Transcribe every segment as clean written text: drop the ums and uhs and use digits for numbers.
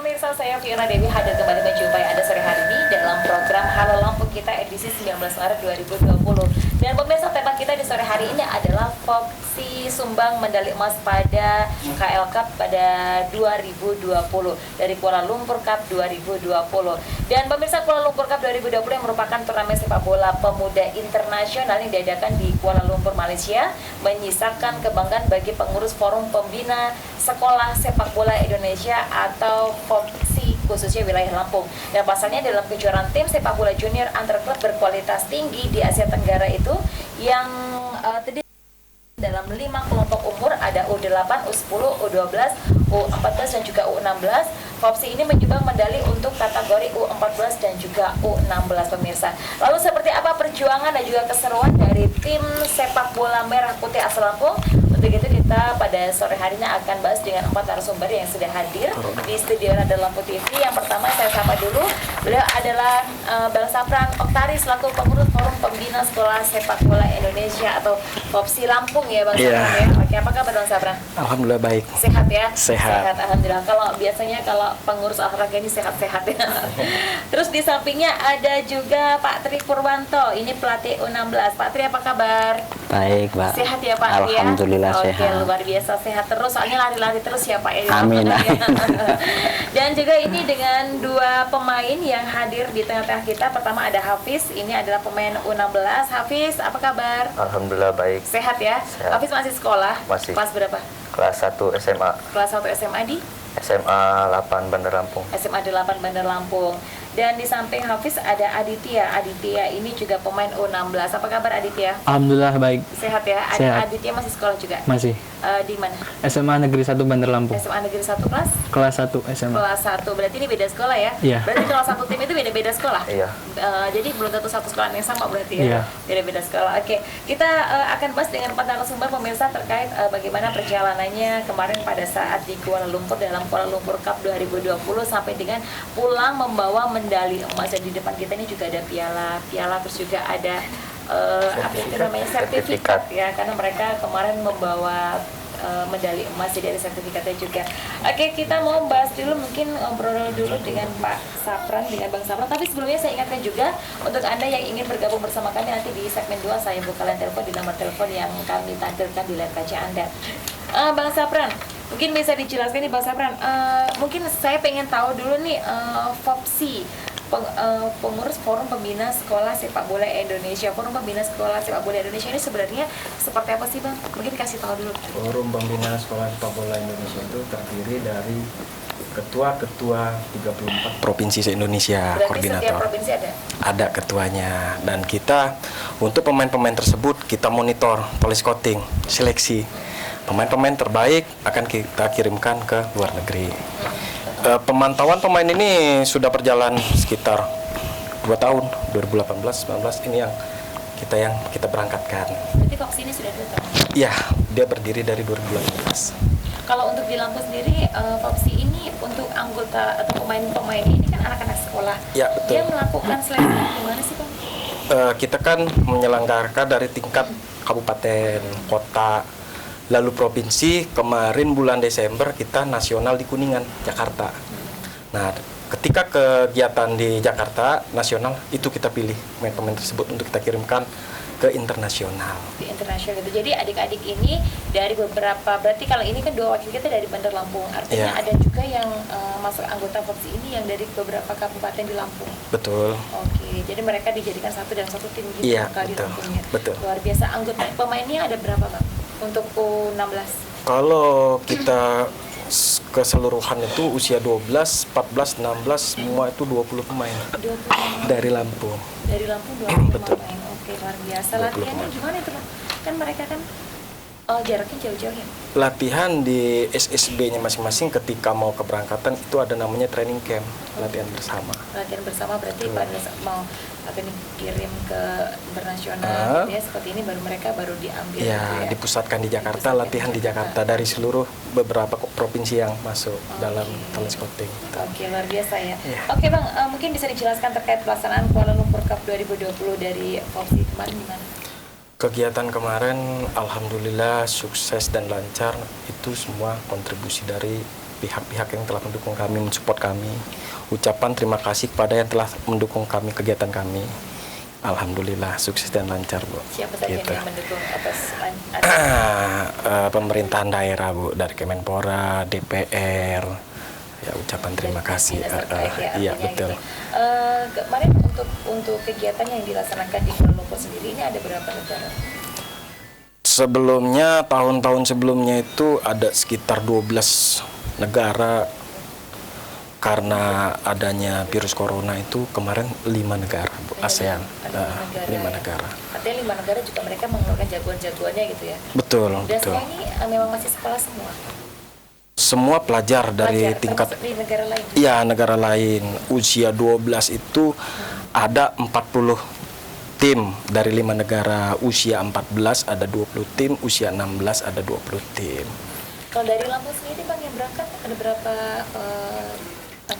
pemirsa, saya Fiona Dewi hadir kembali menjumpai Anda sore hari ini dalam program Halo Lampung kita edisi 19 Maret 2020. Dan pemirsa, tema kita di sore hari ini adalah Popsi sumbang medali emas pada KL Cup pada 2020 dari Kuala Lumpur Cup 2020. Dan pemirsa, Kuala Lumpur Cup 2020 yang merupakan turnamen sepak bola pemuda internasional yang diadakan di Kuala Lumpur, Malaysia, menyisakan kebanggaan bagi pengurus Forum Pembina Sekolah Sepak Bola Indonesia atau FOPSI khususnya wilayah Lampung. Dan pasalnya dalam kejuaraan tim sepak bola junior antar klub berkualitas tinggi di Asia Tenggara itu yang terdiri dalam 5 kelompok umur, ada U8, U10, U12, U14 dan juga U16. FOPSI ini menyumbang medali untuk kategori U14 dan juga U16 pemirsa. Lalu seperti apa perjuangan dan juga keseruan dari tim sepak bola merah putih asal Lampung? Untuk itu kita pada sore hari ini akan bahas dengan 4 narasumber yang sudah hadir di studio Radar Lampung TV. Yang pertama saya sapa dulu, beliau adalah Bang Sapran Oktari selaku pengurus Forum Pembina Sekolah Sepak Bola Indonesia atau FOPSI Lampung ya Bang Sapran ya. Oke, apa kabar Bang Sapran? Alhamdulillah baik. Sehat ya? Sehat. Alhamdulillah. Kalau biasanya kalau pengurus olahraga ini sehat-sehat ya. Terus di sampingnya ada juga Pak Tri Purwanto, ini pelatih U16. Pak Tri apa kabar? Baik, Pak. Sehat ya Pak? Alhamdulillah ya? sehat. Oke, luar biasa sehat terus. Soalnya lari-lari terus ya Pak ya. Amin. Dan juga ini dengan 2 pemain yang hadir di tengah-tengah kita. Pertama ada Hafiz, ini adalah pemain U16. Hafiz, apa kabar? Alhamdulillah baik. Sehat ya? Sehat. Hafiz masih sekolah? Masih. Kelas berapa? Kelas 1 SMA. Kelas 1 SMA di? SMA 8 Bandar Lampung. SMA 8 Bandar Lampung. Dan di samping Hafiz ada Aditya. Aditya ini juga pemain U16. Apa kabar Aditya? Alhamdulillah baik. Sehat ya? Sehat. Aditya masih sekolah juga? Masih. Di mana? SMA Negeri 1 Bandar Lampung. SMA Negeri 1 kelas? Kelas 1 SMA. Kelas 1. Berarti ini beda sekolah ya? Iya. Berarti kalau satu tim itu beda-beda sekolah? Iya. Jadi belum tentu satu sekolah yang sama berarti ya? Iya. Beda-beda sekolah. Oke. Kita akan bahas dengan 4 narasumber pemirsa terkait bagaimana perjalanannya kemarin pada saat di Kuala Lumpur dalam Kuala Lumpur Cup 2020 sampai dengan pulang membawa medali emas. Dan di depan kita ini juga ada piala terus juga ada apa itu namanya sertifikat ya, karena mereka kemarin membawa medali emas, jadi ada sertifikatnya juga. Oke, kita mau bahas dulu, mungkin ngobrol dulu dengan Pak Sapran, dengan Bang Sapran. Tapi sebelumnya saya ingatkan juga untuk Anda yang ingin bergabung bersama kami nanti di segmen 2 saya buka line telepon di nomor telepon yang kami tampilkan di layar kaca Anda. Bang Sapran, mungkin bisa dijelaskan nih Bang Sapran. Mungkin saya pengen tahu dulu nih FOPSI, pengurus Forum Pembina Sekolah Sepak Bola Indonesia. Forum Pembina Sekolah Sepak Bola Indonesia ini sebenarnya seperti apa sih Bang? Mungkin kasih tahu dulu. Forum Pembina Sekolah Sepak Bola Indonesia itu terdiri dari ketua-ketua 34 Provinsi se-Indonesia. Berarti Koordinator. setiap provinsi ada? Ada ketuanya. Dan kita untuk pemain-pemain tersebut kita monitor, polis scouting, seleksi. Pemain-pemain terbaik akan kita kirimkan ke luar negeri. Pemantauan pemain ini sudah berjalan sekitar 2 tahun, 2018-19 ini yang kita berangkatkan. Berarti FOPSI ini sudah 2 tahun? Iya, dia berdiri dari 2018. Kalau untuk di Lampung sendiri, FOPSI ini untuk anggota atau pemain-pemain ini kan anak-anak sekolah. Ya, betul. Dia melakukan seleksi gimana sih Bang? Kita kan menyelenggarakan dari tingkat kabupaten, kota, lalu provinsi. Kemarin bulan Desember kita nasional di Kuningan, Jakarta. Nah, ketika kegiatan di Jakarta nasional itu kita pilih pemain-pemain tersebut untuk kita kirimkan ke internasional. Di internasional itu. Jadi adik-adik ini dari beberapa, berarti kalau ini kan 2 wakil kita dari Bandar Lampung. Artinya Iya. ada juga yang masuk anggota FOPSI ini yang dari beberapa kabupaten di Lampung. Betul. Oke, jadi mereka dijadikan satu dalam satu tim gitu Iya, di betul. Lampungnya. Betul. Luar biasa. Anggota pemainnya ada berapa Bang? Untuk U16? Kalau kita keseluruhan itu usia 12, 14, 16 semua itu 20 pemain 20 pemain. dari Lampung. Dari Lampung 20 Betul. pemain. Oke, luar biasa. 20 Latihannya pemain. gimana itu Bang? Kan mereka kan jaraknya jauh-jauh ya? Latihan di SSB-nya masing-masing ketika mau keberangkatan itu ada namanya training camp, latihan bersama. Latihan bersama berarti Betul. pada saat mau akan dikirim ke internasional gitu ya, seperti ini mereka baru diambil gitu Ya, dipusatkan di Jakarta, latihan di Jakarta dari seluruh beberapa provinsi yang masuk dalam talent scouting. Oke, luar biasa ya. Iya. Oke Bang, mungkin bisa dijelaskan terkait pelaksanaan Kuala Lumpur Cup 2020 dari FOPSI kemarin gimana? Kegiatan kemarin alhamdulillah sukses dan lancar. Itu semua kontribusi dari pihak-pihak yang telah mendukung kami, mensupport kami. Ucapan terima kasih kepada yang telah mendukung kami, kegiatan kami. Alhamdulillah sukses dan lancar, Bu. Siapa saja Gitu. yang mendukung atas Pemerintahan daerah, Bu, dari Kemenpora, DPR. Ya, ucapan terima kasih. Dinas terkait ya, Iya, artinya betul. gitu. Kemarin untuk kegiatan yang dilaksanakan di Kuala Lumpur sendiri ini ada berapa negara? Sebelumnya, tahun-tahun sebelumnya itu ada sekitar 12 negara. Karena adanya virus corona itu kemarin 5 negara, Bu, ASEAN. Ada 5 ya. negara. Artinya 5 negara juga mereka mengeluarkan jagoan-jagoannya gitu ya. Betul, Dan betul. semua ini memang masih sekolah semua. Semua pelajar dari Pelajar, tingkat termasuk di negara lain juga. ya negara lain. Usia 12 itu ada 40 tim dari 5 negara. Usia 14 ada 20 tim, usia 16 ada 20 tim. Kalau dari Lampung sendiri Bang yang berangkat ada berapa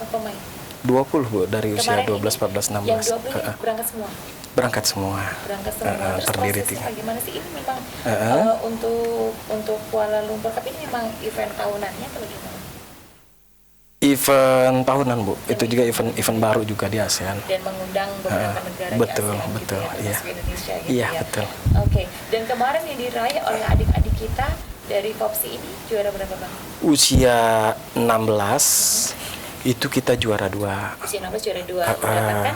pemain? 20, Bu, dari usia Kemarin 12, ini 14, 16. Yang 20 ini berangkat semua. Berangkat semua. Berangkat semua. Terus terdiri prosesnya tiga. bagaimana sih? Ini memang untuk Kuala Lumpur, tapi ini memang event tahunannya atau bagaimana? Event tahunan, Bu. Itu juga event baru juga di ASEAN. Dan mengundang beberapa negara betul, di ASEAN betul, gitu ya, iya. termasuk Indonesia gitu Iya, ya. betul. Oke. Dan kemarin yang diraih oleh adik-adik kita dari Popsi ini juara berapa Bang? Usia 16 itu kita juara 2. Usia 16 juara 2. Dapatkan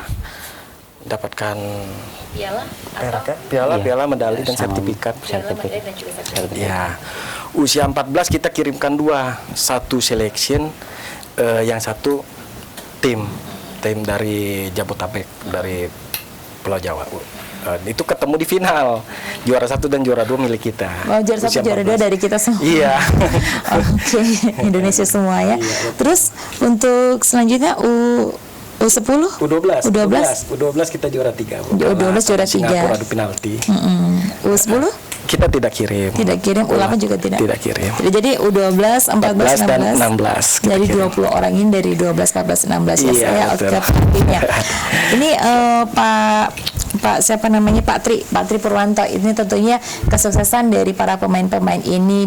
Mendapatkan piala atau piala, medali dan Sama sertifikat. piala medali dan juga sertifikat. Ya, usia 14 kita kirimkan 2, satu selection, yang satu tim dari Jabotabek, dari Pulau Jawa. Itu ketemu di final, juara 1 dan juara 2 milik kita. Oh, juara 1, Usia juara 2 14. dari kita semua. Iya. Oke, Indonesia semua ya. Terus untuk selanjutnya U10? U12 kita juara 3. U12 juara 3. Singapura adu penalti. U10? Kita tidak kirim. Tidak kirim, U8 juga tidak? Tidak kirim. Jadi U12, 14, 16, dan 16 kita dari kirim. 20 orang ini dari 12, 14, 16 ya. Iya, Saya betul. timnya. Ini Pak siapa namanya, Pak Tri Purwanto, ini tentunya kesuksesan dari para pemain-pemain ini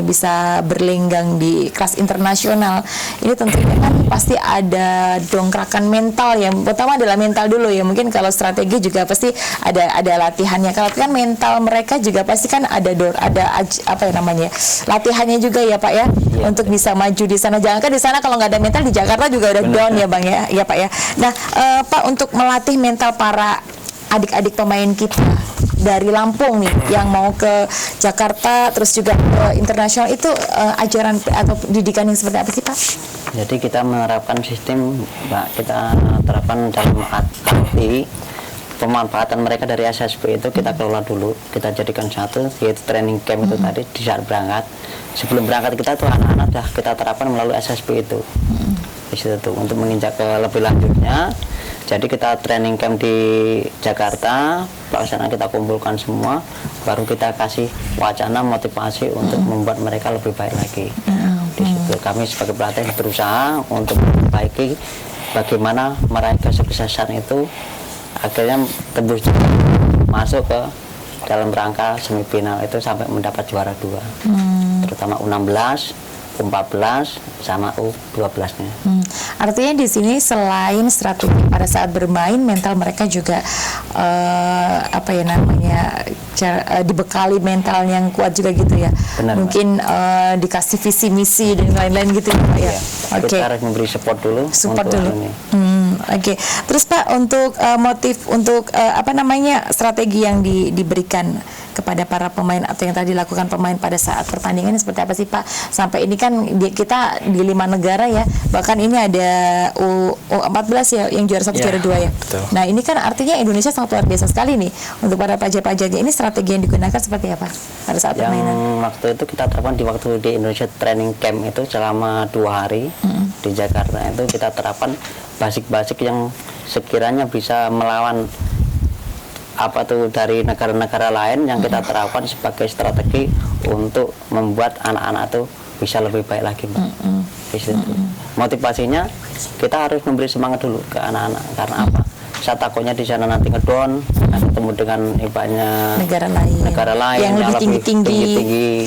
bisa berlenggang di kelas internasional. Ini tentunya kan pasti ada dongkrakan mental, yang pertama adalah mental dulu ya. Mungkin kalau strategi juga pasti ada latihannya. Kalau kan mental mereka juga pasti kan ada latihannya juga ya Pak ya, untuk bisa maju di sana. Jangan kan di sana kalau nggak ada mental, di Jakarta juga udah down ya Bang ya Pak ya. Nah Pak, untuk melatih mental para adik-adik pemain kita dari Lampung nih yang mau ke Jakarta terus juga ke internasional, itu ajaran atau didikan yang seperti apa sih Pak? Jadi kita menerapkan sistem, Mbak, kita terapkan dalam arti pemanfaatan mereka dari SSB itu kita kelola dulu, kita jadikan satu, yaitu training camp itu tadi di saat berangkat. Sebelum berangkat kita tuh anak-anak dah kita terapkan melalui SSB itu. Di situ tuh untuk menginjak ke lebih lanjutnya. Jadi kita training camp di Jakarta, pelaksanaan kita kumpulkan semua, baru kita kasih wacana motivasi untuk membuat mereka lebih baik lagi. Di situ kami sebagai pelatih berusaha untuk memperbaiki bagaimana meraih kesuksesan itu, akhirnya tembus masuk ke dalam rangka semifinal itu sampai mendapat juara 2, terutama U16, U14 sama U12-nya. Artinya di sini selain strategi pada saat bermain, mental mereka juga dibekali mental yang kuat juga gitu ya. Benar, mungkin dikasih visi misi dan lain-lain gitu ya Pak ya. Oke. Kita harus memberi support dulu. Support untuk dulu. ini. Oke. Terus Pak, untuk motif untuk strategi yang diberikan kepada para pemain atau yang tadi dilakukan pemain pada saat pertandingan ini seperti apa sih Pak? Sampai ini kan kita di 5 negara ya, bahkan ini ada U14 ya yang juara 1 Ya, juara 2 ya. betul. Nah ini kan artinya Indonesia sangat luar biasa sekali nih untuk para pelajar-pelajarnya. Ini strategi yang digunakan seperti apa pada saat Yang permainan? waktu itu kita terapkan di Indonesia training camp itu selama 2 hari di Jakarta, itu kita terapkan basic-basic yang sekiranya bisa melawan dari negara-negara lain yang kita terapkan sebagai strategi untuk membuat anak-anak itu bisa lebih baik lagi, Mbak. Di situ. Motivasinya kita harus memberi semangat dulu ke anak-anak, karena apa? Saya takutnya di sana nanti ngedon, Nah, ketemu dengan ibaratnya negara lain yang lebih tinggi-tinggi.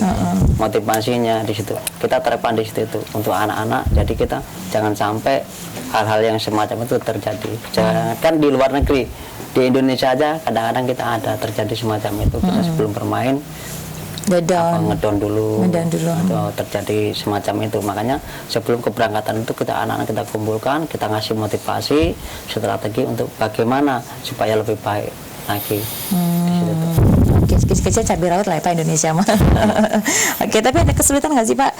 Motivasinya di situ. Kita terapkan di situ itu untuk anak-anak. Jadi kita jangan sampai hal-hal yang semacam itu terjadi. Jangan kan di luar negeri, di Indonesia aja kadang-kadang kita ada terjadi semacam itu. Kita sebelum bermain ngedon dulu atau terjadi semacam itu. Makanya sebelum keberangkatan itu kita anak-anak kita kumpulkan, kita ngasih motivasi, strategi untuk bagaimana supaya lebih baik lagi. Di situ tuh. Oke, kecil-kecil cabai rawit lah ya Pak Indonesia mah. Oke, tapi ada kesulitan nggak sih Pak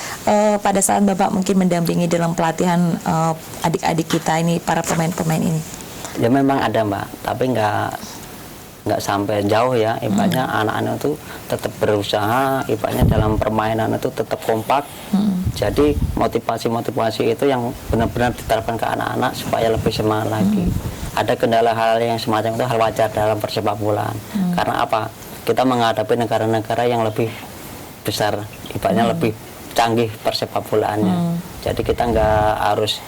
pada saat Bapak mungkin mendampingi dalam pelatihan adik-adik kita ini, para pemain-pemain ini? Ya memang ada Mbak, tapi nggak sampai jauh ya. Ibaratnya anak-anak itu tetap berusaha, ibaratnya dalam permainan itu tetap kompak. Jadi motivasi itu yang benar-benar diterapkan ke anak-anak supaya lebih semangat lagi. Ada kendala hal yang semacam itu hal wajar dalam persepak bolaan. Karena apa? Kita menghadapi negara-negara yang lebih besar, ibaratnya lebih canggih persepak bolaannya. Jadi kita nggak harus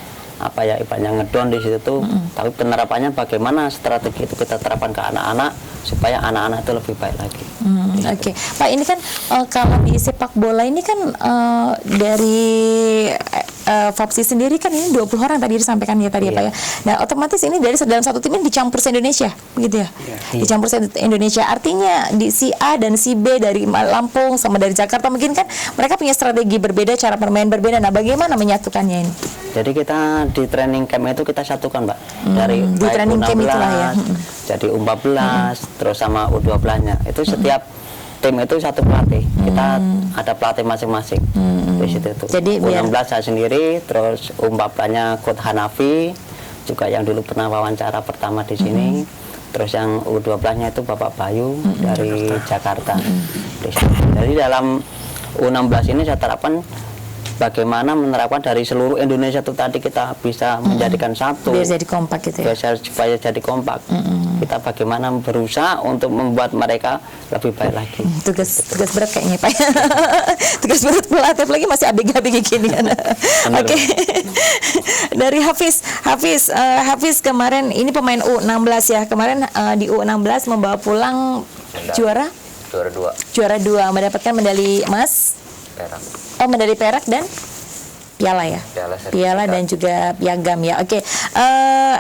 ibaratnya ngedon di situ tuh, tapi penerapannya bagaimana strategi itu kita terapkan ke anak-anak supaya anak-anak itu lebih baik lagi. Oke, Pak, ini kan kalau di sepak bola ini kan dari FOPSI sendiri kan ini 20 orang tadi disampaikan ya tadi ya Pak ya. Nah, otomatis ini dari dalam satu tim ini dicampur se-Indonesia, begitu ya? Dicampur se-Indonesia. Artinya di si A dan si B dari Lampung sama dari Jakarta mungkin kan mereka punya strategi berbeda, cara bermain berbeda. Nah, bagaimana menyatukannya ini? Jadi kita di training camp itu kita satukan Mbak, dari di training camp itulah ya. Jadi U14 terus sama U12-nya. Itu setiap tim itu satu pelatih. Kita ada pelatih masing-masing di situ tuh. Jadi U16 saya sendiri, terus U14-nya Coach Hanafi juga yang dulu pernah wawancara pertama di sini. Terus yang U12-nya itu Bapak Bayu dari Jakarta. Jadi dalam U16 ini saya terapkan bagaimana menerapkan dari seluruh Indonesia itu tadi kita bisa menjadikan satu. Biar jadi kompak gitu ya. Supaya jadi kompak. Kita bagaimana berusaha untuk membuat mereka lebih baik lagi. Tugas berat kayaknya Pak. Tugas berat pelatih lagi masih ABG gini kan. Oke. Dari Hafiz kemarin ini pemain U16 ya. Kemarin di U16 membawa pulang juara 2, mendapatkan medali emas, medali perak dan piala ya, piala dan juga piagam ya. Oke,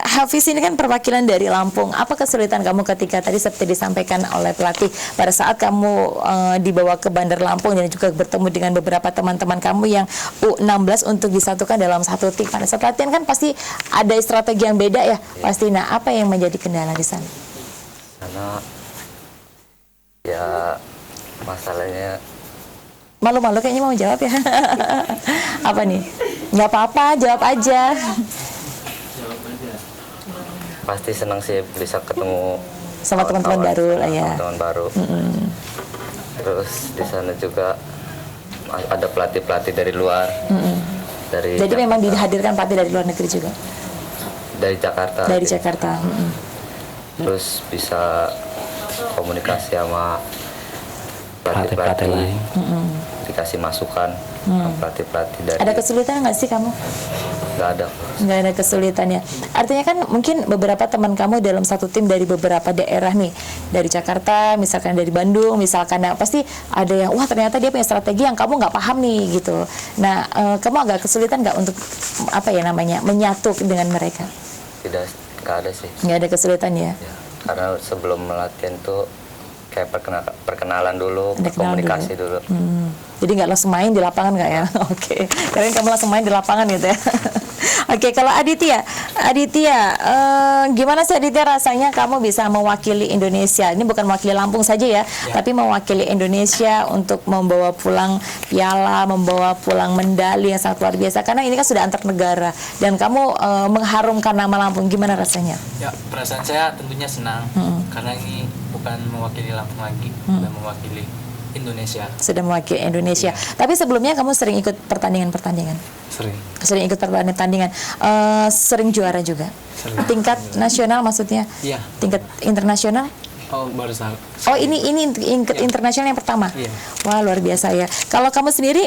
Hafiz ini kan perwakilan dari Lampung. Apa kesulitan kamu ketika tadi seperti disampaikan oleh pelatih pada saat kamu dibawa ke Bandar Lampung dan juga bertemu dengan beberapa teman-teman kamu yang U16 untuk disatukan dalam satu tim? Pada saat latihan kan pasti ada strategi yang beda ya, pasti. Nah, apa yang menjadi kendala di sana? Karena ya masalahnya Malu-malu kayaknya mau jawab ya. Apa nih? Nggak apa-apa, jawab aja. pasti senang sih bisa ketemu sama teman-teman baru lah ya. Teman baru. Terus di sana juga ada pelatih-pelatih dari luar. Dari Jadi Jakarta. memang dihadirkan pelatih dari luar negeri juga. Dari Jakarta. Dari Jakarta. Terus bisa komunikasi sama pelatih-pelatih lain. Dikasih masukan pelatih-pelatih dari. Ada kesulitan nggak sih kamu? Nggak ada. Nggak ada kesulitan ya. Artinya kan mungkin beberapa teman kamu dalam satu tim dari beberapa daerah nih, dari Jakarta, misalkan dari Bandung, misalkan, nah pasti ada yang wah ternyata dia punya strategi yang kamu nggak paham nih gitu. Nah, kamu agak kesulitan nggak untuk apa ya namanya menyatu dengan mereka? Nggak ada sih. Nggak ada kesulitan ya. Ya, karena sebelum latihan tuh kayak perkenalan dulu, komunikasi dulu. Jadi nggak langsung main di lapangan nggak ya? Oke. Kalian kamu langsung main di lapangan gitu ya? Oke, kalau Aditya, gimana sih Aditya rasanya kamu bisa mewakili Indonesia? Ini bukan mewakili Lampung saja ya, tapi mewakili Indonesia untuk membawa pulang piala, membawa pulang medali yang sangat luar biasa. Karena ini kan sudah antar negara dan kamu mengharumkan nama Lampung. Gimana rasanya? Ya, perasaan saya tentunya senang karena ini bukan mewakili Lampung lagi, sudah mewakili Indonesia. Sudah mewakili Indonesia. Tapi sebelumnya kamu sering ikut pertandingan-pertandingan? Sering ikut pertandingan. Sering juara juga? Sering. Tingkat nasional maksudnya? Iya. Tingkat internasional? Oh, baru saat. Oh, ini tingkat internasional yang pertama? Iya. Wah, luar biasa ya. Kalau kamu sendiri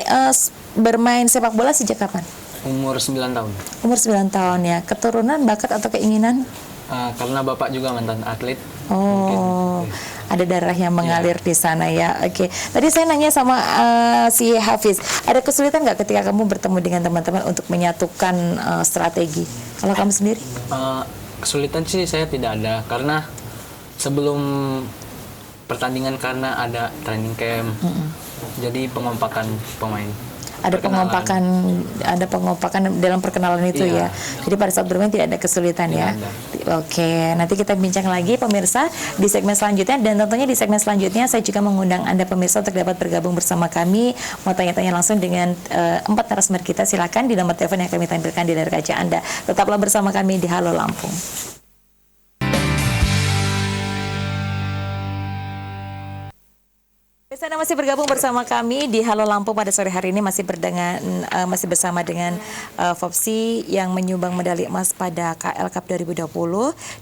bermain sepak bola sejak kapan? Umur 9 tahun. Umur 9 tahun ya. Keturunan, bakat atau keinginan? Karena bapak juga mantan atlet. Oh, ada darah yang mengalir di sana ya. Oke, tadi saya nanya sama si Hafiz, ada kesulitan nggak ketika kamu bertemu dengan teman-teman untuk menyatukan strategi? Kalau kamu sendiri? Kesulitan sih saya tidak ada, karena sebelum pertandingan karena ada training camp, jadi pengompakan pemain. Ada pengompakan dalam perkenalan itu ya. Jadi pada saat bermain tidak ada kesulitan ya. Oke, nanti kita bincang lagi pemirsa di segmen selanjutnya, dan tentunya di segmen selanjutnya saya juga mengundang Anda pemirsa untuk dapat bergabung bersama kami, mau tanya-tanya langsung dengan 4 narasumber kita. Silakan di nomor telepon yang kami tampilkan di layar kaca Anda. Tetaplah bersama kami di Halo Lampung. Anda masih bergabung bersama kami di Halo Lampung pada sore hari ini, masih bersama dengan Fopsi yang menyumbang medali emas pada KL Cup 2020,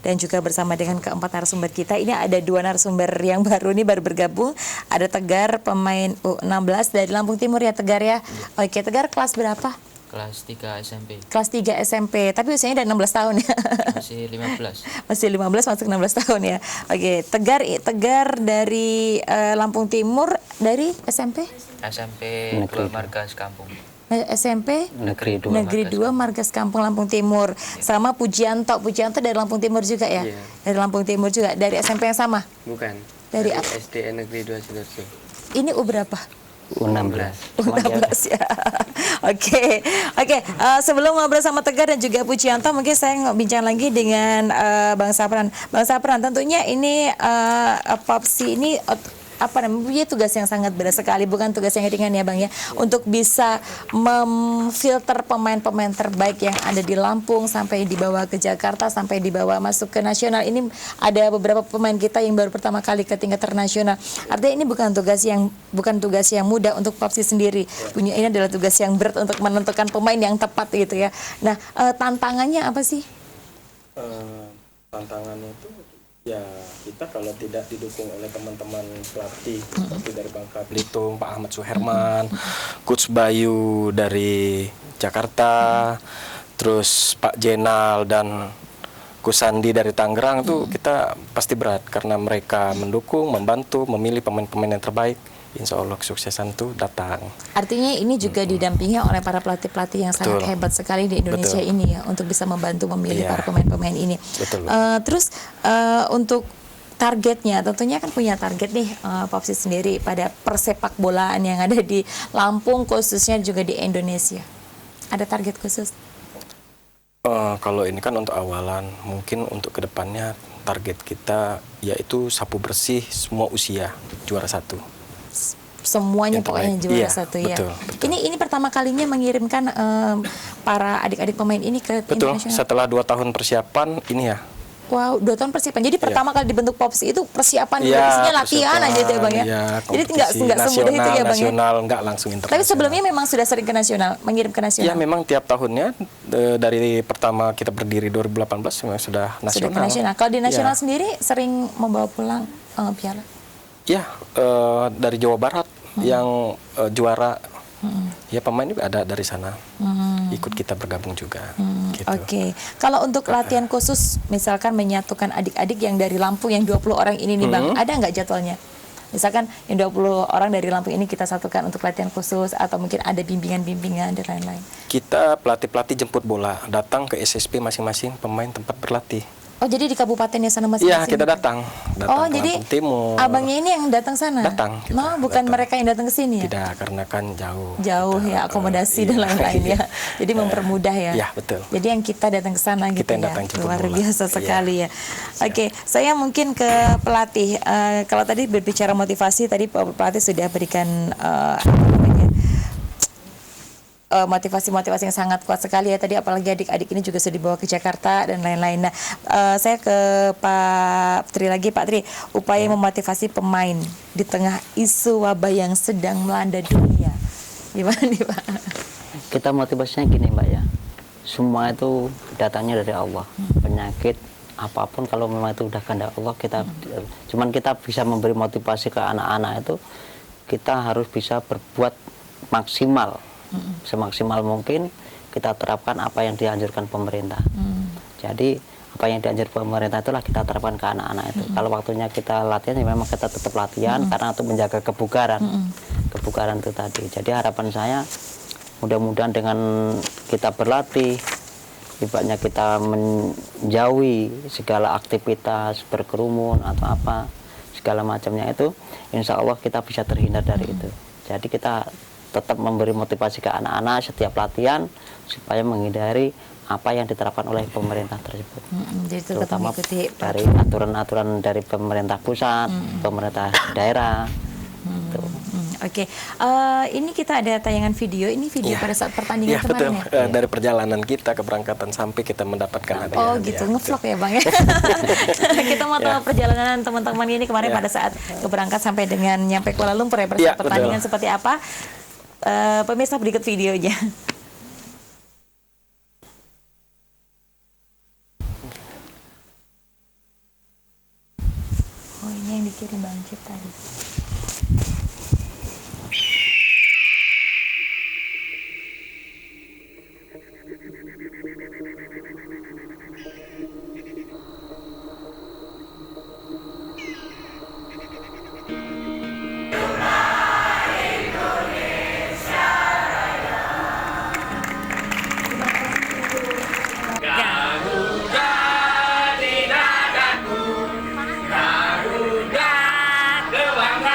dan juga bersama dengan keempat narasumber kita. Ini ada 2 narasumber yang baru bergabung. Ada Tegar, pemain U16 dari Lampung Timur ya Tegar ya. Oke, Tegar kelas berapa? Kelas 3 SMP. Kelas 3 SMP, tapi usianya udah 16 tahun ya. Masih 15. Masih 15, masuk 16 tahun ya. Oke, Tegar dari Lampung Timur, dari SMP? SMP Keluar Margas Kampung. SMP Negeri 2. Negeri 2 Margas Kampung Lampung Timur. Sama Pujianto dari Lampung Timur juga ya? Iya. Dari Lampung Timur juga, dari SMP yang sama? Bukan. Dari SDN Negeri 2 Sidoarjo. Ini U berapa? U16. U16 ya. Oke. Sebelum ngobrol sama Tegar dan juga Pujianto, mungkin saya bincang lagi dengan Bang Sapran. Bang Sapran, tentunya ini Popsi ini punya tugas yang sangat berat sekali, bukan tugas yang ringan ya Bang ya, untuk bisa memfilter pemain-pemain terbaik yang ada di Lampung sampai dibawa ke Jakarta, sampai dibawa masuk ke nasional. Ini ada beberapa pemain kita yang baru pertama kali ke tingkat internasional. Artinya ini bukan tugas yang mudah untuk Popsi sendiri. Ini adalah tugas yang berat untuk menentukan pemain yang tepat gitu ya. Nah, tantangannya apa sih? Tantangannya itu ya, kita kalau tidak didukung oleh teman-teman pelatih seperti dari Bangka Belitung, Pak Ahmad Suherman, Coach Bayu dari Jakarta, terus Pak Jenal dan Coach Sandi dari Tangerang, itu kita pasti berat karena mereka mendukung, membantu, memilih pemain-pemain yang terbaik. Insya Allah kesuksesan itu datang. Artinya ini juga didampingi oleh para pelatih-pelatih yang sangat hebat sekali di Indonesia ini ya, untuk bisa membantu memilih para pemain-pemain ini. Terus untuk targetnya, tentunya kan punya target nih Popsi sendiri pada persepak bolaan yang ada di Lampung, khususnya juga di Indonesia. Ada target khusus? Kalau ini kan untuk awalan, mungkin untuk kedepannya target kita yaitu sapu bersih semua usia, juara 1. Semuanya pokoknya juara 1 ya. Betul. Ini pertama kalinya mengirimkan para adik-adik pemain ini ke internasional. Setelah 2 tahun persiapan ini ya. Wow, 2 tahun persiapan. Jadi pertama kali dibentuk Popsi itu persiapan isinya latihan aja ya Bang ya. Jadi nggak semudah itu ya Bang ya. Nasional, nggak langsung internasional. Tapi sebelumnya memang sudah sering ke nasional, mengirim ke nasional. Ya memang tiap tahunnya dari pertama kita berdiri 2018 memang sudah nasional. Sudah ke nasional. Kalau di nasional sendiri sering membawa pulang piala? Ya, dari Jawa Barat yang juara, ya pemain juga ada dari sana, ikut kita bergabung juga. Gitu. Oke. Kalau untuk latihan khusus, misalkan menyatukan adik-adik yang dari Lampung yang 20 orang ini nih Bang, ada nggak jadwalnya? Misalkan yang 20 orang dari Lampung ini kita satukan untuk latihan khusus, atau mungkin ada bimbingan-bimbingan dan lain-lain? Kita pelatih-pelatih jemput bola, datang ke SSP masing-masing pemain tempat berlatih. Oh, jadi di kabupatennya sana masing-masing? Iya, kita datang Oh, ke jadi Lampung Timur. abangnya ini yang datang sana? Datang. Bukan mereka yang datang ke sini ya? Tidak, karena kan jauh. Jauh ya, akomodasi dan lain-lain ya. Jadi mempermudah ya. Iya, betul. Jadi yang kita datang ke sana gitu Kita yang ya. datang jemput Luar bola. biasa sekali ya. Oke, saya mungkin ke pelatih. Kalau tadi berbicara motivasi, tadi pelatih sudah berikan motivasi-motivasi yang sangat kuat sekali ya tadi, apalagi adik-adik ini juga sudah dibawa ke Jakarta dan lain-lain. Nah, saya ke Pak Tri lagi. Pak Tri, upaya memotivasi pemain di tengah isu wabah yang sedang melanda dunia, gimana nih Pak? Kita motivasinya gini Mbak ya, semua itu datangnya dari Allah. Penyakit apapun kalau memang itu udah kehendak Allah, cuman kita bisa memberi motivasi ke anak-anak itu, kita harus bisa berbuat maksimal. Semaksimal mungkin kita terapkan apa yang dianjurkan pemerintah. Jadi apa yang dianjurkan pemerintah itulah kita terapkan ke anak-anak itu. Kalau waktunya kita latihan ya memang kita tetap latihan karena untuk menjaga kebugaran. Kebugaran itu tadi. Jadi harapan saya mudah-mudahan dengan kita berlatih, ibaratnya kita menjauhi segala aktivitas berkerumun atau apa segala macamnya itu, insya Allah kita bisa terhindar dari itu. Jadi kita tetap memberi motivasi ke anak-anak setiap latihan supaya menghindari apa yang diterapkan oleh pemerintah tersebut. Jadi tetap Terutama mengikuti dari aturan-aturan dari pemerintah pusat, pemerintah daerah. Tuh. Oke, ini kita ada tayangan video. Ini video pada saat pertandingan Iya betul. kemarin ya? Dari perjalanan kita keberangkatan sampai kita mendapatkan hadiah. Oh gitu, ngevlog ya Bang ya. Kita mau tahu perjalanan teman-teman ini kemarin pada saat keberangkat sampai dengan nyampe Kuala Lumpur ya, pada saat pertandingan seperti apa. Pemirsa berikut videonya. Oh ini yang dikirim Bang Cip tadi. Kebanggaan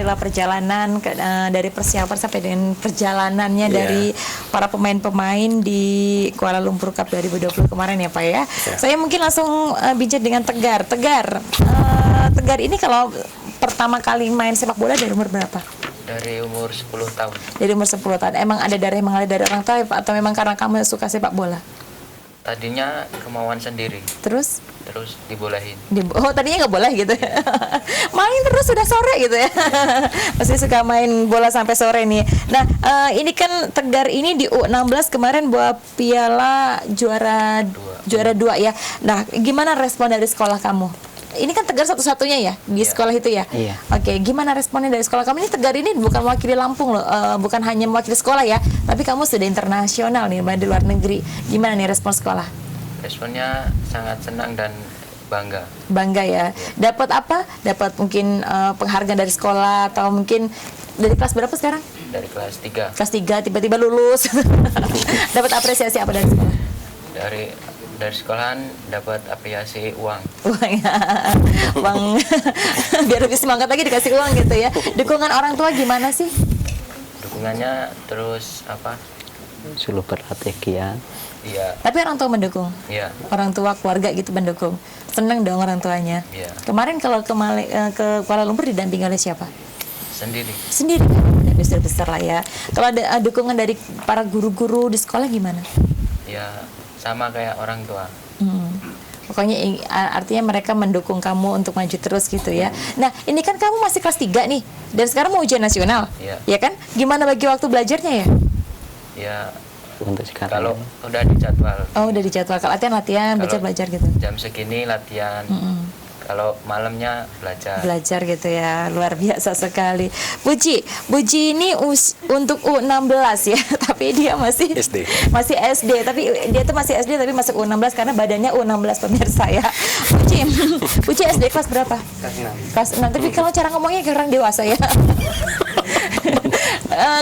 adalah perjalanan dari persiapan sampai dengan perjalanannya dari para pemain-pemain di Kuala Lumpur Cup 2020 kemarin ya Pak ya. Saya mungkin langsung bincang dengan Tegar. Tegar ini kalau pertama kali main sepak bola dari umur berapa? Dari umur 10 tahun. Dari umur 10 tahun. Emang ada dari orang tua atau memang karena kamu suka sepak bola? Tadinya kemauan sendiri, Terus dibolehin. oh tadinya nggak boleh gitu ya. Main terus sudah sore gitu ya. Masih suka main bola sampai sore nih. Nah ini kan Tegar ini di U16 kemarin bawa piala juara 2 ya. Nah gimana respon dari sekolah kamu? Ini kan Tegar satu-satunya ya di sekolah itu ya. Iya. Oke, gimana responnya dari sekolah kamu? Ini Tegar ini bukan mewakili Lampung loh, bukan hanya mewakili sekolah ya, tapi kamu sudah internasional nih, main di luar negeri. Gimana nih respon sekolah? Responnya sangat senang dan bangga. Bangga ya. Dapat apa? Dapat mungkin penghargaan dari sekolah atau mungkin dari kelas berapa sekarang? Dari kelas 3. Kelas 3 tiba-tiba lulus. Dapat apresiasi apa dari sekolah? Dari sekolahan dapat apresiasi uang. Uang biar lebih semangat lagi dikasih uang gitu ya. Dukungan orang tua gimana sih? Dukungannya terus Suruh berlatih giat. Iya. Tapi orang tua mendukung. Iya. Orang tua keluarga gitu mendukung. Seneng dong orang tuanya. Iya. Kemarin kalau ke Kuala Lumpur didampingi oleh siapa? Sendiri. Sendiri kan? Udah besar lah ya. Kalau ada dukungan dari para guru-guru di sekolah gimana? Ya sama kayak orang tua. Pokoknya artinya mereka mendukung kamu untuk maju terus gitu ya. Nah ini kan kamu masih kelas 3 nih, dan sekarang mau ujian nasional, ya kan? Gimana bagi waktu belajarnya ya? Ya Untuk sekarang. kalau udah dijadwal. Oh udah dijadwal, kalau latihan, belajar gitu. Jam segini latihan. Kalau malamnya belajar gitu ya, luar biasa sekali. Puji ini untuk U16 ya, tapi dia masih SD, tapi dia tuh masih SD tapi masuk U16 karena badannya U16 pemirsa ya. Puji SD kelas berapa? Kelas 6. Tapi kalau cara ngomongnya kayak orang dewasa ya.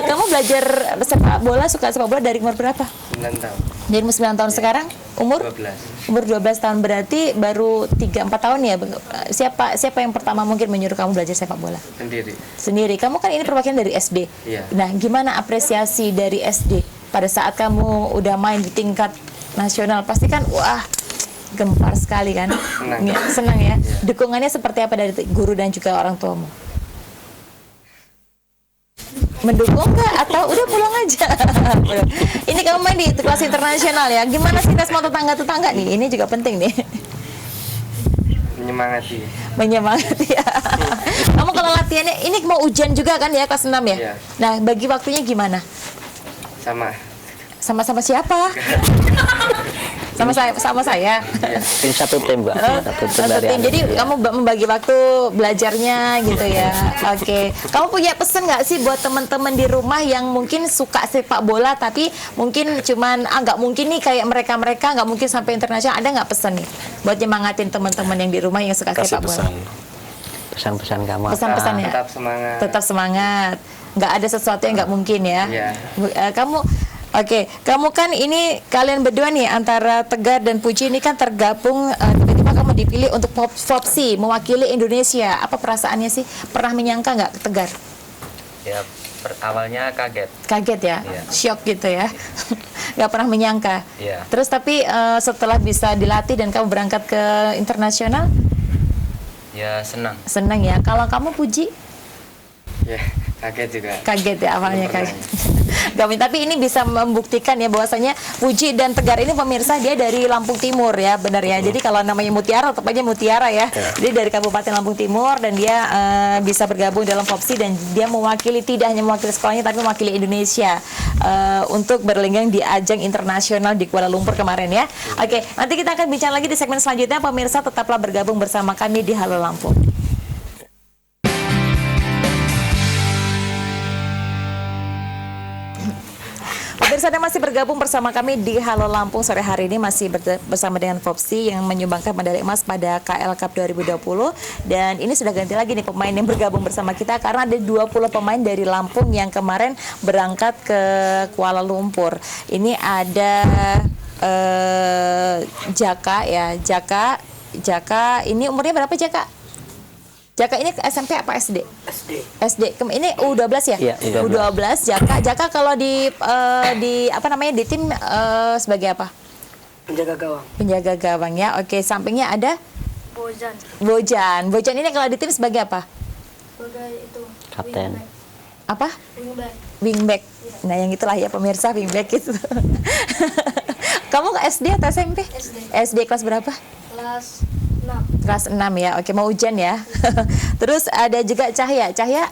Kamu belajar sepak bola, suka sepak bola dari umur berapa? 9 tahun. Dari umur 9 tahun sekarang umur 12. Umur 12 tahun berarti baru 3-4 tahun ya. Siapa yang pertama mungkin menyuruh kamu belajar sepak bola? Sendiri. Kamu kan ini perwakilan dari SD. Iya. Nah, gimana apresiasi dari SD pada saat kamu udah main di tingkat nasional? Pasti kan wah, gempar sekali kan? Senang ya. Dukungannya seperti apa dari guru dan juga orang tuamu? Mendukung nggak atau udah pulang aja? Ini kamu main di kelas internasional ya, gimana sih respon tetangga nih? Ini juga penting nih. Menyemangati ya. Kamu kalau latihannya ini mau ujian juga kan ya, kelas 6 ya? Iya. Nah bagi waktunya gimana? Sama siapa? sama saya. Tim satu tim, Mbak. Satu tim. Jadi kamu membagi waktu belajarnya gitu ya. Oke. Kamu punya pesan nggak sih buat teman-teman di rumah yang mungkin suka sepak bola tapi mungkin cuman nggak mungkin nih kayak mereka nggak mungkin sampai internasional, ada nggak pesan nih buat nyemangatin teman-teman yang di rumah yang suka sepak bola? Pesan-pesan kamu. Pesan-pesannya. Tetap semangat. Nggak ada sesuatu yang nggak mungkin ya. Kamu kan ini kalian berdua nih antara Tegar dan Puji ini kan tergabung, tiba-tiba kamu dipilih untuk Vopsi mewakili Indonesia. Apa perasaannya sih? Pernah menyangka nggak Tegar? Ya awalnya kaget. Kaget ya? Iya. Syok gitu ya? Nggak pernah menyangka. Iya. Terus tapi setelah bisa dilatih dan kamu berangkat ke internasional? Ya senang. Senang ya. Kalau kamu Puji? Ya kaget juga. Kaget ya awalnya kaget. Tapi ini bisa membuktikan ya bahwasanya Puji dan Tegar ini pemirsa dia dari Lampung Timur ya, benar ya. Jadi kalau namanya Mutiara tetap aja Mutiara ya. Jadi dari Kabupaten Lampung Timur dan dia bisa bergabung dalam Vopsi dan dia mewakili, tidak hanya mewakili sekolahnya tapi mewakili Indonesia untuk berlenggang di ajang internasional di Kuala Lumpur kemarin ya. Oke, nanti kita akan bincang lagi di segmen selanjutnya. Pemirsa tetaplah bergabung bersama kami di Halo Lampung. Pemirsa Anda masih bergabung bersama kami di Halo Lampung sore hari ini, masih bersama dengan Vopsi yang menyumbangkan medali emas pada KL Cup 2020. Dan ini sudah ganti lagi nih pemain yang bergabung bersama kita karena ada 20 pemain dari Lampung yang kemarin berangkat ke Kuala Lumpur. Ini ada Jaka ya, Jaka ini umurnya berapa Jaka? Jaka ini SMP apa SD? SD. SD. Ini U12 ya? Iya, U12. Jaka kalau di apa namanya di tim sebagai apa? Penjaga gawang. Penjaga gawang ya. Oke, sampingnya ada Bojan. Bojan ini kalau di tim sebagai apa? Sebagai itu. Kapten. Apa? Wingback. Wingback. Nah, yang itulah ya pemirsa, wingback itu. Kamu ke SD atau SMP? SD. SD kelas berapa? Kelas 6. Kelas 6 ya. Oke, mau ujian ya. Terus ada juga Cahya. Cahya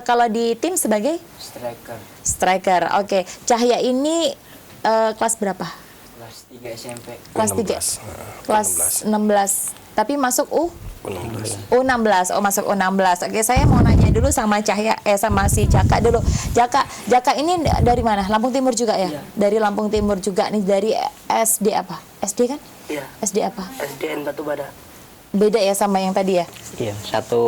kalau di tim sebagai striker. Oke. Cahya ini kelas berapa? Kelas 3 SMP. Kelas 3. Kelas 16. Tapi masuk U16. Oh, masuk U16. Oke, saya mau nanya dulu sama Cahya sama si Jaka dulu. Jaka ini dari mana? Lampung Timur juga ya? Iya. Dari Lampung Timur juga nih, dari SD apa? SD kan? Iya. SD apa? SDN Batu Bada. Beda ya sama yang tadi ya? Iya, satu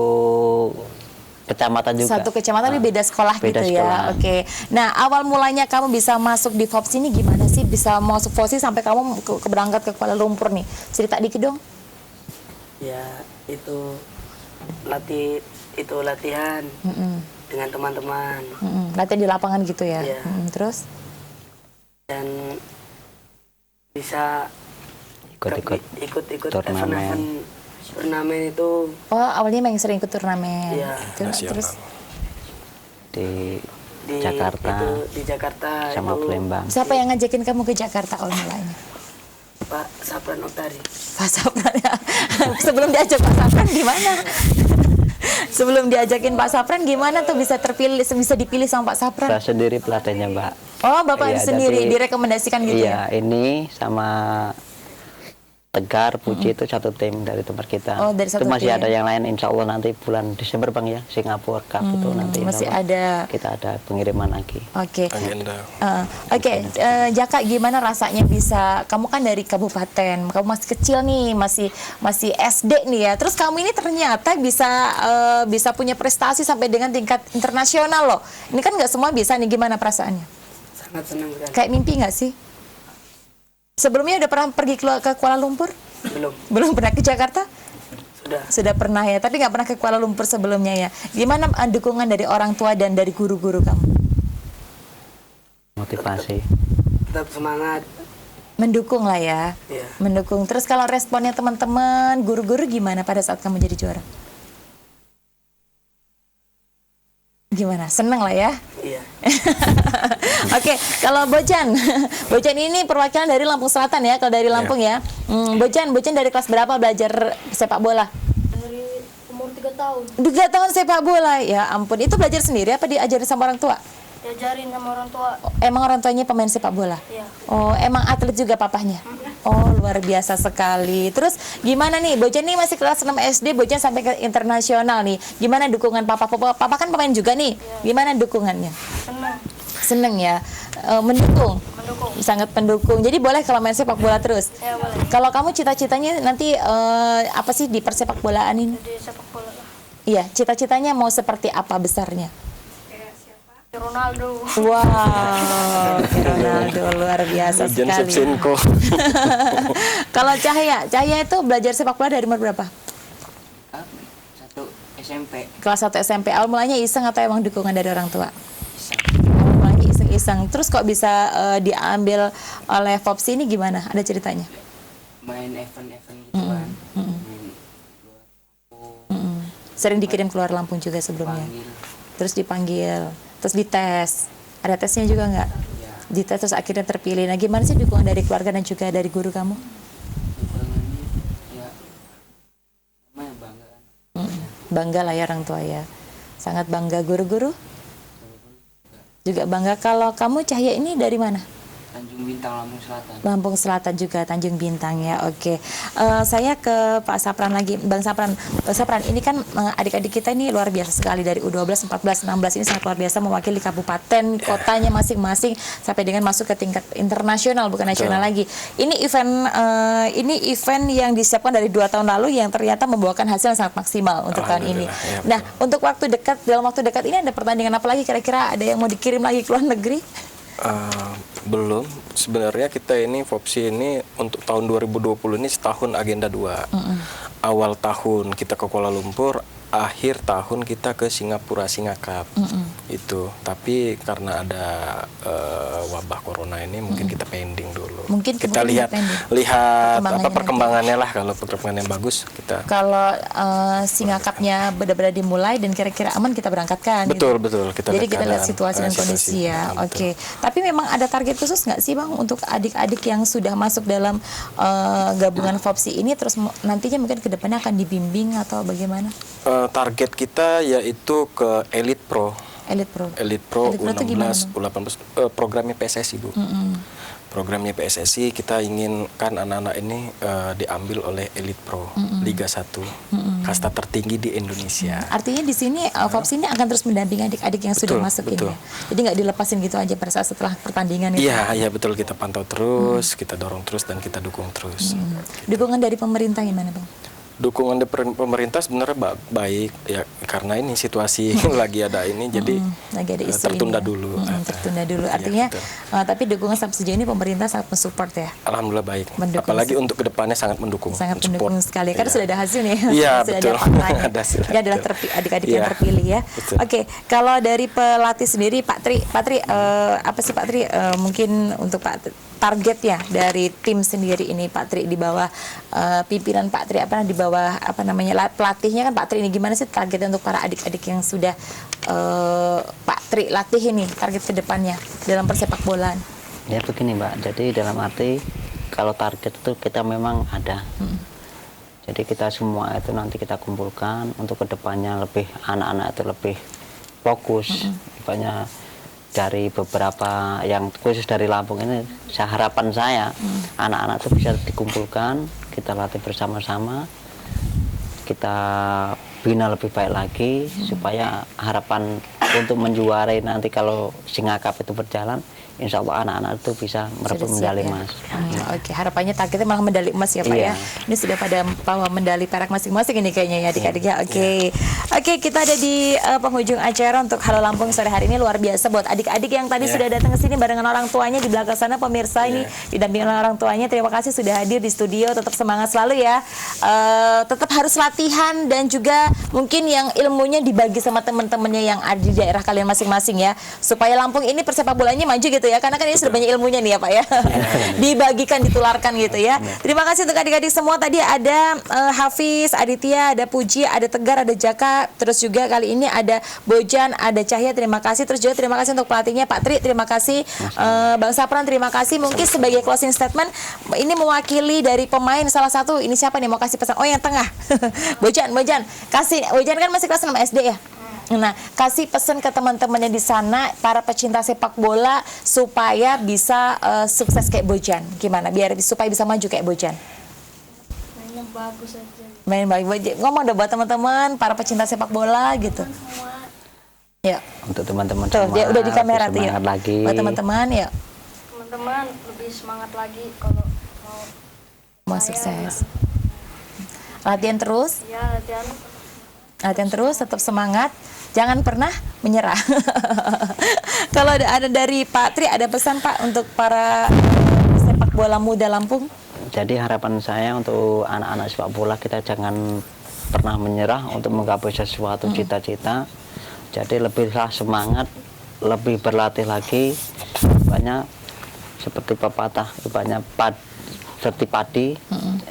kecamatan juga. Satu kecamatan tapi beda sekolah beda gitu sekolah. ya. Oke. Nah, awal mulanya kamu bisa masuk di FOPS ini gimana sih? Bisa masuk FOPS sampai kamu berangkat ke Kuala Lumpur nih. Cerita dikit dong. Ya, itu latihan dengan teman-teman. Latihan di lapangan gitu ya. Iya. Terus Dan bisa ikut turnamen. turnamen itu. oh, awalnya memang sering ikut turnamen. Iya. Terus Di Di Jakarta. itu, di Jakarta sama itu Palembang. siapa yang ngajakin kamu ke Jakarta awal mulanya? Pak Sapran Oktari. Pak Sapran ya. Sebelum diajak Pak Sapran gimana? Sebelum diajakin Pak Sapran gimana tuh bisa dipilih sama Pak Sapran? Saya sendiri pelatihnya, Mbak. Oh, Bapak Iya, sendiri tapi- direkomendasikan gitu Iya, ya? ini sama Tegar, Puji itu satu tim dari tempat kita. Oh, dari satu itu masih tim. ada yang lain, insya Allah nanti bulan Desember Bang ya, Singapura Cup itu nanti. insya Masih Allah ada. Kita ada pengiriman lagi. Oke. Agenda. Oke, Jaka gimana rasanya bisa, kamu kan dari kabupaten, kamu masih kecil nih, masih SD nih ya. Terus kamu ini ternyata bisa punya prestasi sampai dengan tingkat internasional loh. Ini kan nggak semua bisa nih, gimana perasaannya? Sangat senang sekali. Kayak mimpi nggak sih? Sebelumnya udah pernah pergi ke Kuala Lumpur? Belum. Belum pernah ke Jakarta? Sudah. Sudah pernah ya, tapi nggak pernah ke Kuala Lumpur sebelumnya ya. Gimana dukungan dari orang tua dan dari guru-guru kamu? Motivasi. Tetap semangat. Mendukung lah ya. Iya. Mendukung. Terus kalau responnya teman-teman, guru-guru gimana pada saat kamu jadi juara? Gimana? Seneng lah ya? Iya. Oke, kalau Bojan, Bojan ini perwakilan dari Lampung Selatan ya. Kalau dari Lampung ya, Bojan dari kelas berapa belajar sepak bola? Dari umur 3 tahun. 3 tahun sepak bola, ya ampun. Itu belajar sendiri apa diajarin sama orang tua? Diajarin sama orang tua. Emang orang tuanya pemain sepak bola? Iya. Oh, emang atlet juga papahnya? Oh, luar biasa sekali. Terus gimana nih, Bojan nih masih kelas 6 SD, Bojan sampai ke internasional nih. Gimana dukungan papa? Papa kan pemain juga nih. Gimana dukungannya? Senang. Seneng ya, mendukung. Mendukung. Sangat pendukung. Jadi boleh kalau main sepak bola terus. Ya boleh. Kalau kamu cita-citanya nanti apa sih di persepak bolaan ini? Jadi sepak bola lah. Iya, cita-citanya mau seperti apa besarnya? Ronaldo. Wow, Ronaldo luar biasa Jan sekali. Shevchenko. Kalau Cahya itu belajar sepak bola dari umur berapa? 1 SMP. Kelas 1 SMP. Awal mulanya iseng atau emang dukungan dari orang tua? Awal mulanya iseng-iseng. Terus kok bisa diambil oleh FOPS ini gimana? Ada ceritanya? Main event-event gitu kan. Main Sering dikirim keluar Lampung juga sebelumnya. panggil. Terus dipanggil, terus dites. Ada tesnya juga nggak? Ya, Dites terus akhirnya terpilih. Nah, gimana sih dukungan dari keluarga dan juga dari guru kamu? dukungannya ya namanya bangga kan. Bangga lah ya orang tua ya. Sangat bangga. Guru-guru juga bangga. Kalau kamu Cahya ini dari mana? Tanjung Bintang, Lampung Selatan. Lampung Selatan juga, Tanjung Bintang ya. Oke. Saya ke Pak Sapran lagi. Bang Sapran, ini kan adik-adik kita ini luar biasa sekali dari U12, 14, 16 ini sangat luar biasa mewakili kabupaten, kotanya masing-masing sampai dengan masuk ke tingkat internasional bukan nasional lagi. Ini event yang disiapkan dari 2 tahun lalu yang ternyata membawakan hasil yang sangat maksimal untuk tahun ini. Ya, Nah, untuk dalam waktu dekat ini ada pertandingan apa lagi kira-kira, ada yang mau dikirim lagi ke luar negeri? Belum. Sebenarnya kita ini FOPSI ini untuk tahun 2020 ini setahun agenda 2. Awal tahun kita ke Kuala Lumpur, akhir tahun kita ke Singapura Singakap itu, tapi karena ada wabah corona ini mungkin kita pending dulu. Mungkin kita lihat apa perkembangannya lah. Kalau perkembangannya bagus kita. Kalau Singakapnya benar-benar dimulai dan kira-kira aman, kita berangkatkan. Betul gitu. betul. Jadi kita lihat situasi dan kondisi ya. Oke. Tapi memang ada target khusus nggak sih Bang untuk adik-adik yang sudah masuk dalam gabungan FOPSI ini, terus nantinya mungkin kedepannya akan dibimbing atau bagaimana? Target kita yaitu ke Elite Pro. Elite Pro. Elite Pro U16, U18, programnya PSSI Bu. Programnya PSSI kita inginkan anak-anak ini diambil oleh Elite Pro Liga 1, kasta tertinggi di Indonesia. Artinya di sini FOPSI ini akan terus mendampingi adik-adik yang sudah masuk ini ya. Jadi nggak dilepasin gitu aja pada saat setelah pertandingan itu. Iya betul, kita pantau terus, kita dorong terus dan kita dukung terus. Dukungan dari pemerintah gimana Bang? Dukungan dari pemerintah sebenarnya baik ya, karena ini situasi lagi ada ini jadi lagi ada isu tertunda ini, dulu. Tertunda dulu. Artinya tapi dukungan sampai sejauh ini pemerintah sangat mensupport ya. Alhamdulillah baik. Mendukung, apalagi untuk kedepannya sangat mendukung. Sangat mendukung sekali. Karena sudah ada hasil nih. Iya betul. Ada hasil. Dia adalah adik-adik yang terpilih ya. Oke, kalau dari pelatih sendiri Pak Tri, apa sih Pak Tri mungkin untuk targetnya dari tim sendiri ini Pak Tri di bawah pimpinan Pak Tri di bawah pelatihnya kan Pak Tri ini, gimana sih targetnya untuk para adik-adik yang sudah Pak Tri latih ini, target ke depannya dalam persepak bolaan? Ya begini Mbak, jadi dalam arti kalau target itu kita memang ada. Jadi kita semua itu nanti kita kumpulkan untuk kedepannya lebih anak-anak itu lebih fokus. Banyak dari beberapa yang khusus dari Lampung ini, harapan saya anak-anak itu bisa dikumpulkan, kita latih bersama-sama, kita bina lebih baik lagi supaya harapan untuk menjuarai nanti kalau Singakap itu berjalan, insya Allah anak-anak itu bisa merebut medali emas. Oke, harapannya targetnya malah medali emas ya Pak ya. Ini sudah pada bawa medali perak masing-masing ini kayaknya ya adik-adiknya. Oke, kita ada di penghujung acara untuk Halo Lampung sore hari ini. Luar biasa buat adik-adik yang tadi sudah datang ke sini barengan orang tuanya di belakang sana, pemirsa ini didampingi oleh orang tuanya. Terima kasih sudah hadir di studio. Tetap semangat selalu ya. Tetap harus latihan dan juga mungkin yang ilmunya dibagi sama teman-temannya yang ada di daerah kalian masing-masing ya, supaya Lampung ini persepak bolanya maju gitu ya, karena kan ini sudah banyak ilmunya nih ya Pak ya. Dibagikan, ditularkan gitu ya. Terima kasih untuk adik-adik semua. Tadi ada Hafiz, Aditya, ada Puji, ada Tegar, ada Jaka, terus juga kali ini ada Bojan, ada Cahya, terima kasih. Terus juga terima kasih untuk pelatihnya Pak Tri, terima kasih. Bang Sapran, terima kasih. Mungkin sebagai closing statement ini mewakili dari pemain salah satu, ini siapa nih mau kasih pesan? Oh yang tengah. Bojan kasih. Bojan kan masih kelas 6 SD ya. Nah, kasih pesan ke teman-temannya di sana, para pecinta sepak bola supaya bisa sukses kayak Bojan. Gimana? Biar supaya bisa maju kayak Bojan. Mainnya bagus aja. Main baik. Ngomong dong buat teman-teman, para pecinta sepak bola gitu. Ya. Untuk teman-teman semua. Dia udah di kamera tuh ya. Lagi. Buat teman-teman ya. Teman-teman lebih semangat lagi kalau mau sukses. Latihan terus. Ya, latihan terus, tetap semangat, jangan pernah menyerah. Kalau ada dari Pak Tri, ada pesan Pak untuk para sepak bola muda Lampung? Jadi harapan saya untuk anak-anak sepak bola, kita jangan pernah menyerah untuk menggapai sesuatu cita-cita. Jadi lebihlah semangat, lebih berlatih lagi. Banyak seperti pepatah, banyak seperti padi,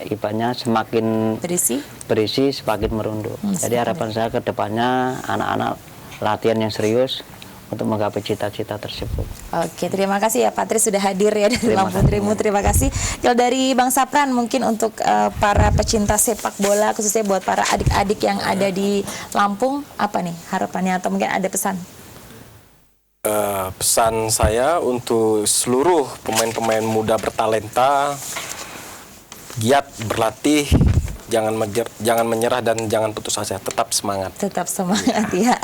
ibaratnya semakin berisi semakin merunduk. Jadi harapan saya ke depannya anak-anak latihan yang serius untuk menggapai cita-cita tersebut. Oke, terima kasih ya Pak Tri sudah hadir ya dari Lampung Trimu. Terima kasih. Kalau dari Bang Sapran mungkin untuk para pecinta sepak bola, khususnya buat para adik-adik yang ada di Lampung, apa nih harapannya atau mungkin ada pesan? Pesan saya untuk seluruh pemain-pemain muda bertalenta, giat berlatih, jangan menyerah dan jangan putus asa, tetap semangat. Tetap semangat ya.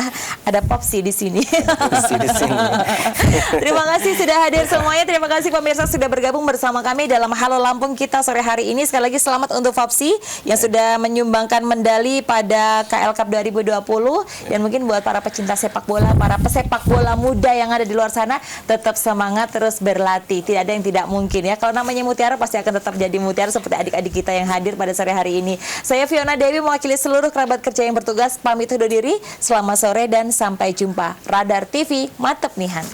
Ada Popsi di sini. Terima kasih sudah hadir semuanya. Terima kasih pemirsa sudah bergabung bersama kami dalam Halo Lampung kita sore hari ini. Sekali lagi selamat untuk Popsi yang sudah menyumbangkan medali pada KL Cup 2020 dan mungkin buat para pecinta sepak bola, para pesepak bola muda yang ada di luar sana, tetap semangat terus berlatih. Tidak ada yang tidak mungkin ya. Kalau namanya mutiara pasti akan tetap jadi mutiara seperti adik-adik kita yang hadir pada sore hari ini. ini. Saya Fiona Dewi mewakili seluruh kerabat kerja yang bertugas pamit undur diri. Selamat sore dan sampai jumpa. Radar TV, mantep nihan.